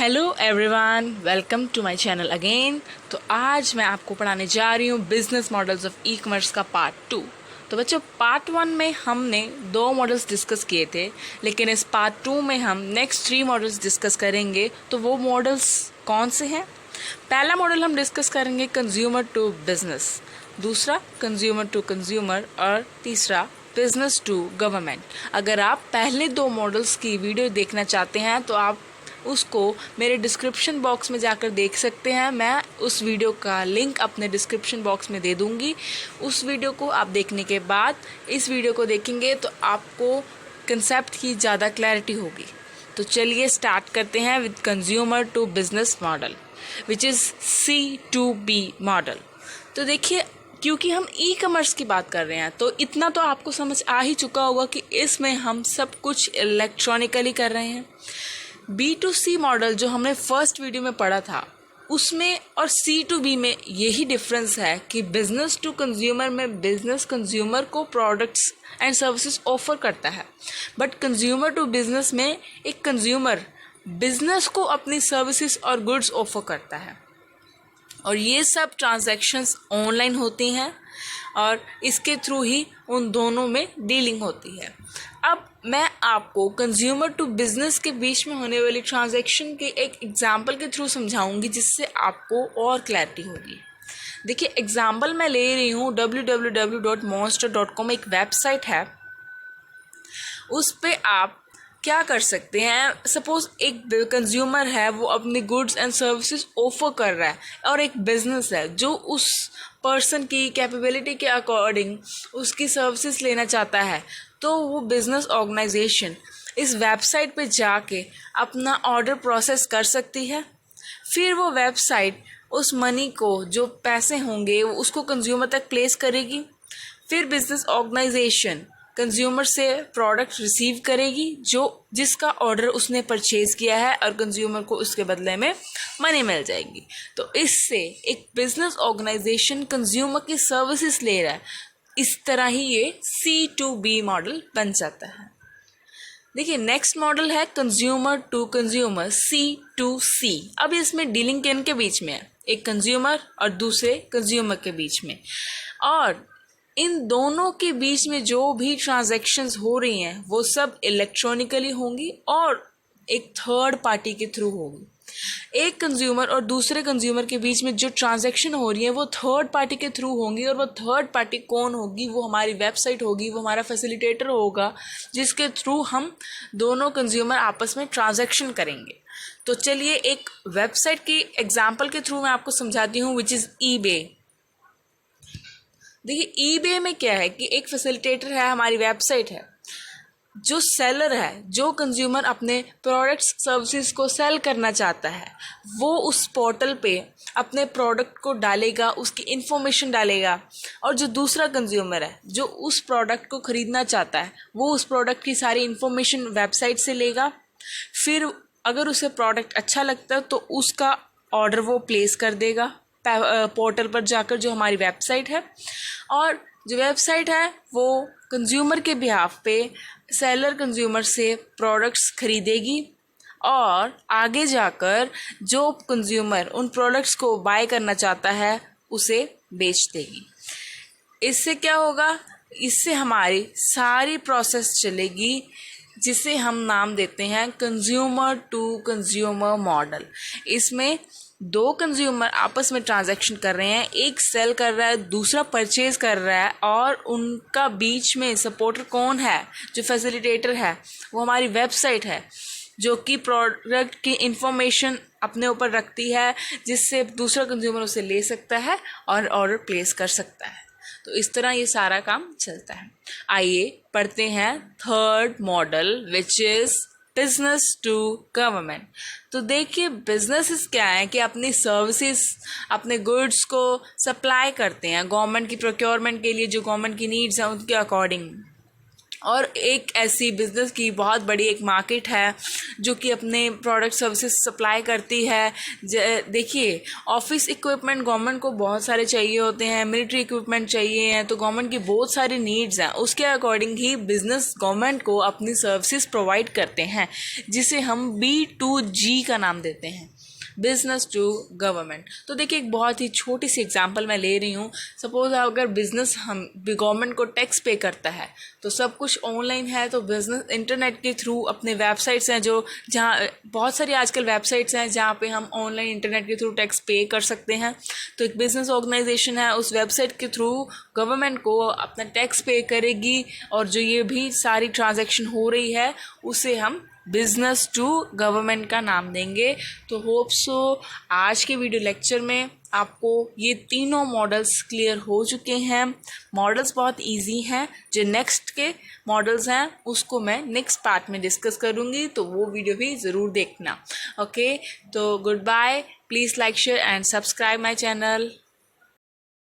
Hello everyone, welcome to my channel again. तो आज मैं आपको पढ़ाने जा रही हूँ business models of e commerce का पार्ट 2। तो बच्चों, पार्ट 1 में हमने 2 मॉडल्स डिस्कस किए थे, लेकिन इस पार्ट 2 में हम नेक्स्ट 3 मॉडल्स डिस्कस करेंगे। तो वो मॉडल्स कौन से हैं? पहला मॉडल हम डिस्कस करेंगे कंज्यूमर टू बिजनेस, दूसरा कंज्यूमर टू कंज्यूमर और तीसरा बिजनेस टू गवर्नमेंट। अगर आप पहले 2 मॉडल्स की वीडियो देखना चाहते हैं तो आप उसको मेरे डिस्क्रिप्शन बॉक्स में जाकर देख सकते हैं। मैं उस वीडियो का लिंक अपने डिस्क्रिप्शन बॉक्स में दे दूंगी। उस वीडियो को आप देखने के बाद इस वीडियो को देखेंगे तो आपको कंसेप्ट की ज़्यादा क्लैरिटी होगी। तो चलिए स्टार्ट करते हैं with consumer to business model which is C2B model. तो देखिए, क्योंकि हम ई कॉमर्स की बात कर रहे हैं तो इतना तो आपको समझ आ ही चुका होगा कि इसमें हम सब कुछ इलेक्ट्रॉनिकली कर रहे हैं। B2C मॉडल जो हमने फर्स्ट वीडियो में पढ़ा था उसमें और C2B में यही डिफरेंस है कि बिजनेस टू कंज्यूमर में बिजनेस कंज्यूमर को प्रोडक्ट्स एंड सर्विसेज ऑफर करता है, बट कंज्यूमर टू बिजनेस में एक कंज्यूमर बिजनेस को अपनी सर्विसेज और गुड्स ऑफर करता है और ये सब ट्रांजैक्शंस ऑनलाइन होती हैं और इसके थ्रू ही उन दोनों में डीलिंग होती है। अब मैं आपको कंज्यूमर टू बिजनेस के बीच में होने वाली ट्रांजैक्शन के एक एग्जांपल के थ्रू समझाऊंगी जिससे आपको और क्लैरिटी होगी। देखिए, एग्जांपल मैं ले रही हूँ www.monster.com एक वेबसाइट है। उस पे आप क्या कर सकते हैं, सपोज एक कंज्यूमर है, वो अपनी गुड्स एंड सर्विसेज ऑफर कर रहा है और एक बिजनेस है जो उस पर्सन की कैपेबिलिटी के अकॉर्डिंग उसकी सर्विसेज लेना चाहता है। तो वो बिजनेस ऑर्गेनाइजेशन इस वेबसाइट पे जाके अपना ऑर्डर प्रोसेस कर सकती है। फिर वो वेबसाइट उस मनी को, जो पैसे होंगे, उसको कंज्यूमर तक प्लेस करेगी। फिर बिजनेस ऑर्गेनाइजेशन कंज्यूमर से प्रोडक्ट रिसीव करेगी जिसका ऑर्डर उसने परचेज किया है और कंज्यूमर को उसके बदले में मनी मिल जाएगी। तो इससे एक बिजनेस ऑर्गेनाइजेशन कंज्यूमर की सर्विसेज ले रहा है। इस तरह ही ये C2B मॉडल बन जाता है। देखिए, नेक्स्ट मॉडल है कंज्यूमर टू कंज्यूमर C2C। अब इसमें डीलिंग किनके बीच में है? एक कंज्यूमर और दूसरे कंज्यूमर के बीच में, और इन दोनों के बीच में जो भी ट्रांजैक्शंस हो रही हैं वो सब इलेक्ट्रॉनिकली होंगी और एक थर्ड पार्टी के थ्रू होगी। एक कंज्यूमर और दूसरे कंज्यूमर के बीच में जो ट्रांजैक्शन हो रही है वो थर्ड पार्टी के थ्रू होंगी, और वो थर्ड पार्टी कौन होगी? वो हमारी वेबसाइट होगी, वो हमारा फैसिलिटेटर होगा जिसके थ्रू हम दोनों कंज्यूमर आपस में ट्रांजैक्शन करेंगे। तो चलिए एक वेबसाइट की एग्जाम्पल के थ्रू मैं आपको समझाती हूँ, विच इज़ eBay। देखिए, eBay में क्या है कि एक फैसिलिटेटर है, हमारी वेबसाइट है। जो सेलर है, जो कंज्यूमर अपने प्रोडक्ट्स सर्विसेज को सेल करना चाहता है, वो उस पोर्टल पे अपने प्रोडक्ट को डालेगा, उसकी इन्फॉर्मेशन डालेगा, और जो दूसरा कंज्यूमर है जो उस प्रोडक्ट को ख़रीदना चाहता है वो उस प्रोडक्ट की सारी इन्फॉर्मेशन वेबसाइट से लेगा। फिर अगर उसे प्रोडक्ट अच्छा लगता है तो उसका ऑर्डर वो प्लेस कर देगा पोर्टल पर जाकर, जो हमारी वेबसाइट है। और जो वेबसाइट है वो कंज्यूमर के बिहाफ पे सेलर कंज्यूमर से प्रोडक्ट्स खरीदेगी और आगे जाकर जो कंज्यूमर उन प्रोडक्ट्स को बाय करना चाहता है उसे बेच देगी। इससे क्या होगा? इससे हमारी सारी प्रोसेस चलेगी जिसे हम नाम देते हैं कंज्यूमर टू कंज्यूमर मॉडल। इसमें 2 कंज्यूमर आपस में ट्रांजैक्शन कर रहे हैं, एक सेल कर रहा है, दूसरा परचेज कर रहा है, और उनका बीच में सपोर्टर कौन है? जो फैसिलिटेटर है वो हमारी वेबसाइट है, जो कि प्रोडक्ट की इंफॉर्मेशन अपने ऊपर रखती है जिससे दूसरा कंज्यूमर उसे ले सकता है और ऑर्डर प्लेस कर सकता है। तो इस तरह ये सारा काम चलता है। आइए पढ़ते हैं third model which is business to government. तो देखिए, बिजनेसेस क्या है कि अपनी सर्विसेज, अपने गुड्स को सप्लाई करते हैं गवर्नमेंट की प्रोक्योरमेंट के लिए, जो गवर्नमेंट की नीड्स हैं उनके अकॉर्डिंग। और एक ऐसी बिज़नेस की बहुत बड़ी एक मार्केट है जो कि अपने प्रोडक्ट सर्विसेज सप्लाई करती है। देखिए, ऑफिस इक्विपमेंट गवर्नमेंट को बहुत सारे चाहिए होते हैं, मिलिट्री इक्विपमेंट चाहिए हैं, तो गवर्नमेंट की बहुत सारी नीड्स हैं। उसके अकॉर्डिंग ही बिज़नेस गवर्नमेंट को अपनी सर्विसेज प्रोवाइड करते हैं, जिसे हम B2G का नाम देते हैं, बिजनेस टू गवर्नमेंट। तो देखिए, एक बहुत ही छोटी सी एग्जांपल मैं ले रही हूँ। सपोज अगर बिजनेस हम गवर्नमेंट को टैक्स पे करता है, तो सब कुछ ऑनलाइन है, तो बिजनेस इंटरनेट के थ्रू अपने वेबसाइट्स हैं जो जहाँ बहुत सारी आजकल वेबसाइट्स हैं जहाँ पे हम ऑनलाइन इंटरनेट के थ्रू टैक्स पे कर सकते हैं। तो एक बिजनेस ऑर्गेनाइजेशन है, उस वेबसाइट के थ्रू गवर्नमेंट को अपना टैक्स पे करेगी, और जो ये भी सारी ट्रांजैक्शन हो रही है उसे हम बिजनेस टू गवर्नमेंट का नाम देंगे। तो होप सो आज के वीडियो लेक्चर में आपको ये तीनों मॉडल्स क्लियर हो चुके हैं। मॉडल्स बहुत इजी हैं। जो नेक्स्ट के मॉडल्स हैं उसको मैं नेक्स्ट पार्ट में डिस्कस करूँगी, तो वो वीडियो भी ज़रूर देखना। ओके, तो good bye. Please like, share and subscribe my channel.